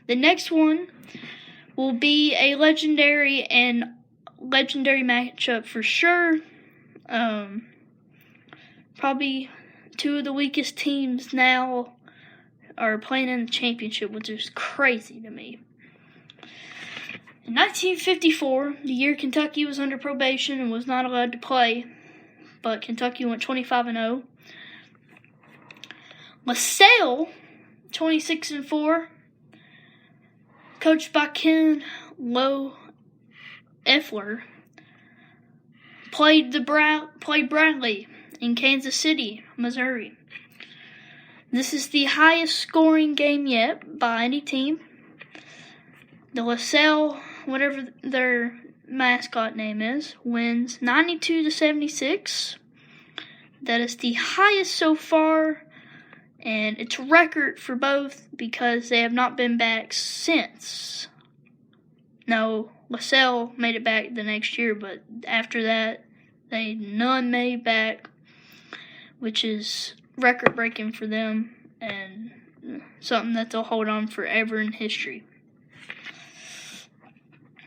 The next one will be a legendary matchup for sure. Probably two of the weakest teams now are playing in the championship, which is crazy to me. In 1954, the year Kentucky was under probation and was not allowed to play, but Kentucky went 25-0. LaSalle, 26-4, coached by Ken Loeffler, played Bradley in Kansas City, Missouri. This is the highest scoring game yet by any team. The LaSalle, whatever their mascot name is, wins 92-76. That is the highest so far, and it's a record for both because they have not been back since. No, LaSalle made it back the next year, but after that, none made back, which is record-breaking for them and something that they'll hold on forever in history.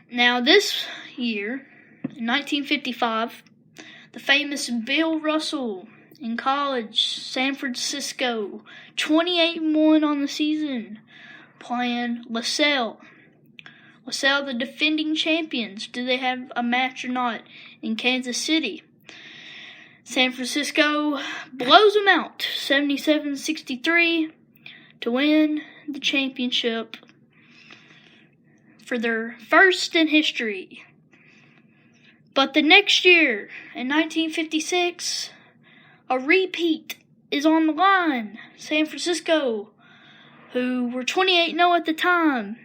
Now, this year, in 1955, the famous Bill Russell in college, San Francisco, 28-1 on the season, playing LaSalle. LaSalle, the defending champions. Do they have a match or not in Kansas City? San Francisco blows them out, 77-63, to win the championship for their first in history. But the next year, in 1956, a repeat is on the line. San Francisco, who were 28-0 at the time,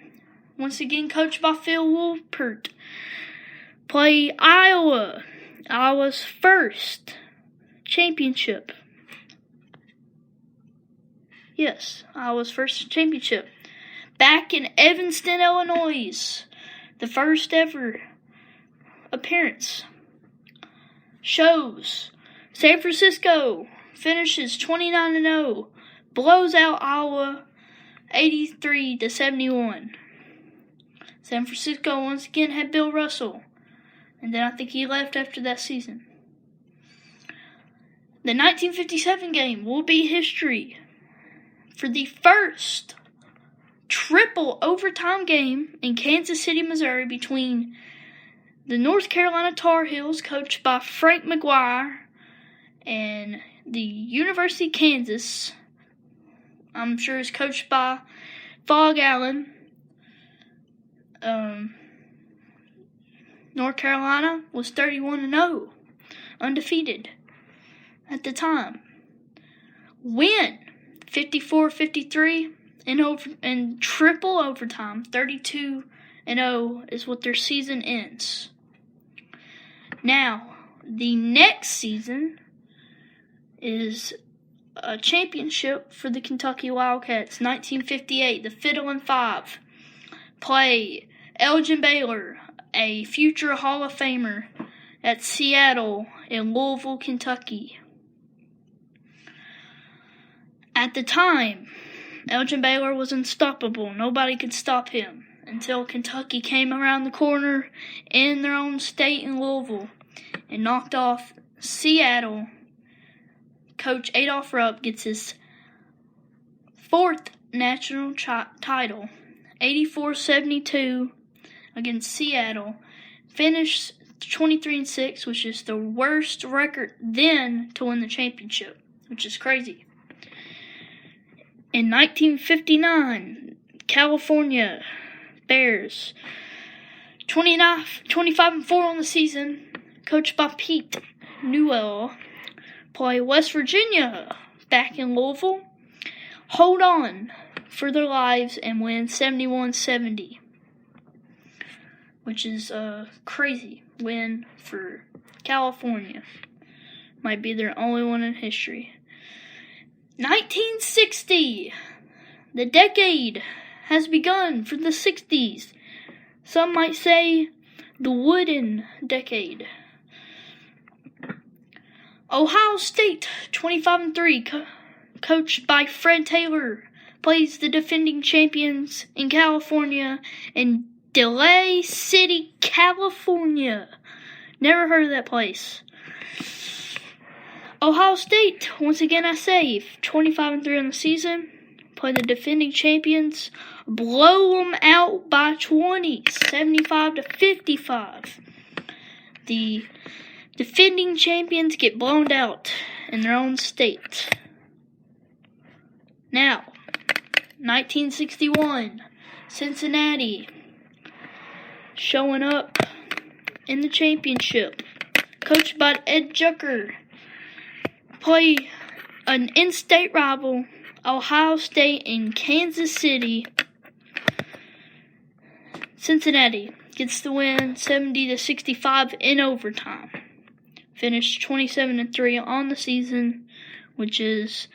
once again coached by Phil Wolpert, play Iowa. Iowa's first championship. Yes, Iowa's first championship. Back in Evanston, Illinois, the first ever appearance shows San Francisco finishes 29-0, blows out Iowa 83-71. San Francisco once again had Bill Russell, and then I think he left after that season. The 1957 game will be history for the first triple overtime game in Kansas City, Missouri between the North Carolina Tar Heels, coached by Frank McGuire, and the University of Kansas, I'm sure is coached by Phog Allen. North Carolina was 31-0, undefeated at the time. Win 54-53 in triple overtime, 32-0 is what their season ends. Now, the next season is a championship for the Kentucky Wildcats. 1958, the Fiddle and Five play Elgin Baylor, a future Hall of Famer, at Seattle in Louisville, Kentucky. At the time, Elgin Baylor was unstoppable. Nobody could stop him until Kentucky came around the corner in their own state in Louisville and knocked off Seattle. Coach Adolph Rupp gets his fourth national title, 84-72 against Seattle. Finished 23-6, which is the worst record then to win the championship, which is crazy. In 1959, California Bears, 25-4 on the season, coached by Pete Newell, play West Virginia back in Louisville, hold on for their lives and win 71-70, which is a crazy win for California. Might be their only one in history. 1960, the decade has begun for the 60s. Some might say the wooden decade. Ohio State, 25-3, coached by Fred Taylor, plays the defending champions in California in Delray City, California. Never heard of that place. Ohio State, once again I say, 25-3 on the season. Play the defending champions, blow them out by 20, 75-55. The defending champions get blown out in their own state. Now, 1961, Cincinnati, showing up in the championship, coached by Ed Jucker, play an in-state rival, Ohio State in Kansas City. Cincinnati gets the win, 70-65 in overtime. Finished 27-3 on the season, which is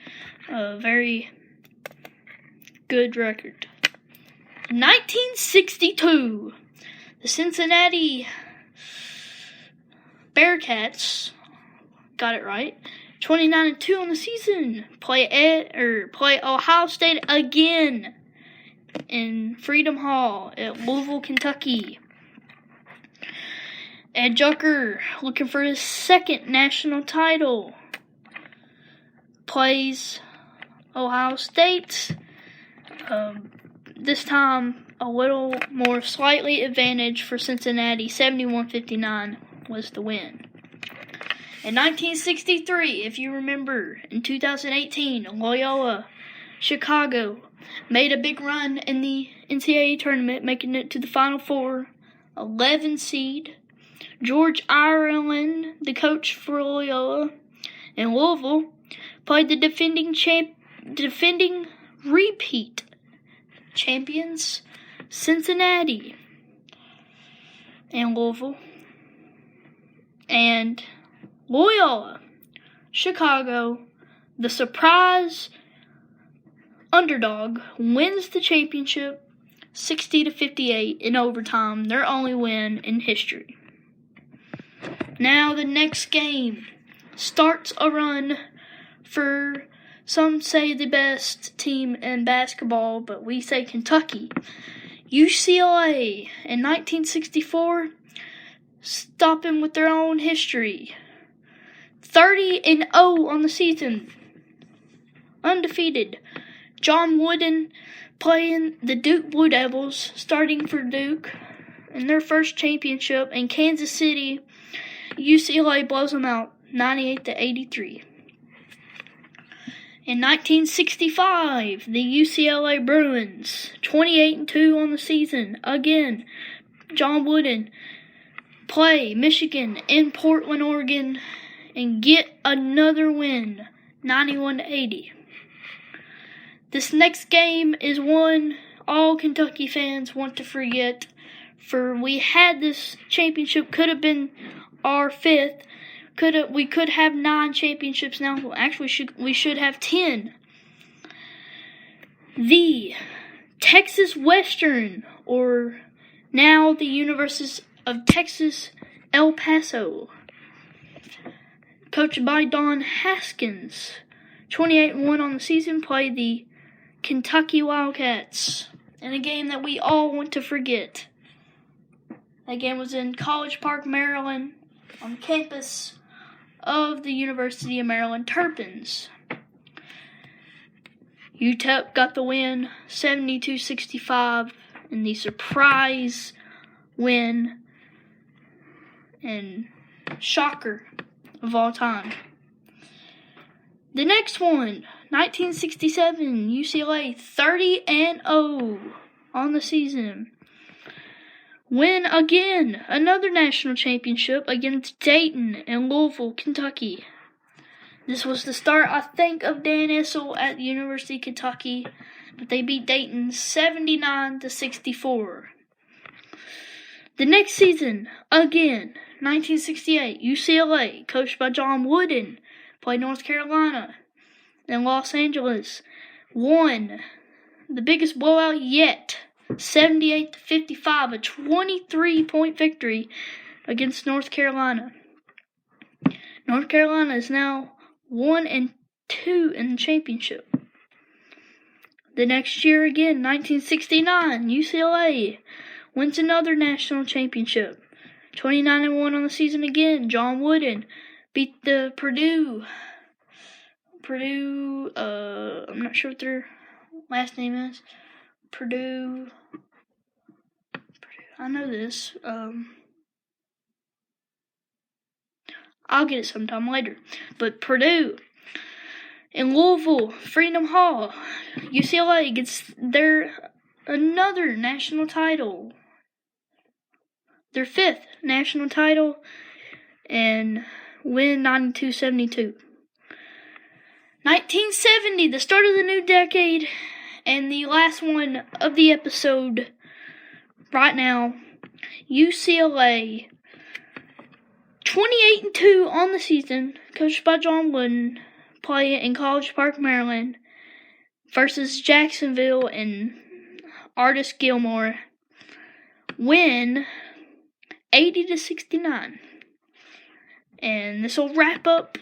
a very good record. 1962, the Cincinnati Bearcats got it right. 29-2 on the season. Play Ohio State again in Freedom Hall at Louisville, Kentucky. Ed Jucker, looking for his second national title, plays Ohio State. This time a little more slightly advantage for Cincinnati. 71-59 was the win. In 1963, if you remember, in 2018, Loyola, Chicago, made a big run in the NCAA tournament, making it to the Final Four, 11 seed. George Ireland, the coach for Loyola in Louisville, played the defending repeat champions, Cincinnati and Louisville. And Loyola, Chicago, the surprise underdog, wins the championship 60-58 in overtime, their only win in history. Now the next game starts a run for some say the best team in basketball, but we say Kentucky. UCLA in 1964, stopping with their own history. 30-0 on the season. Undefeated. John Wooden playing the Duke Blue Devils, starting for Duke in their first championship. In Kansas City, UCLA blows them out 98-83. In 1965, the UCLA Bruins, 28-2 on the season. Again, John Wooden play Michigan in Portland, Oregon, and get another win, 91-80. This next game is one all Kentucky fans want to forget, for we had this championship, could have been our fifth. We could have 9 championships now. Well, actually, we should have 10. The Texas Western, or now the University of Texas El Paso, coached by Don Haskins, 28-1 on the season, played the Kentucky Wildcats in a game that we all want to forget. That game was in College Park, Maryland, on campus of the University of Maryland Terrapins. UTEP got the win, 72-65, in the surprise win and shocker of all time. The next one, 1967, UCLA, 30-0 on the season. Win again, another national championship against Dayton and Louisville, Kentucky. This was the start, I think, of Dan Issel at the University of Kentucky, but they beat Dayton 79-64. The next season, again, 1968, UCLA, coached by John Wooden, played North Carolina and Los Angeles, won the biggest blowout yet, 78-55, a 23-point victory against North Carolina. North Carolina is now 1-2 in the championship. The next year again, 1969, UCLA wins another national championship. 29-1 on the season again. John Wooden beat the Purdue, I'm not sure what their last name is. Purdue, I know this. I'll get it sometime later. But Purdue in Louisville, Freedom Hall, UCLA gets their another national title. Their 5th national title, and win 92-72. 1970, the start of the new decade, and the last one of the episode right now. UCLA 28-2 on the season, coached by John Wooden, play in College Park, Maryland, versus Jacksonville and Artis Gilmore. Win 80-69. And this will wrap up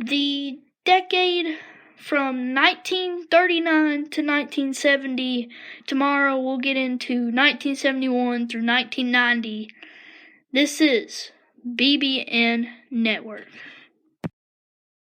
the decade from 1939 to 1970. Tomorrow we'll get into 1971 through 1990. This is BBN Network.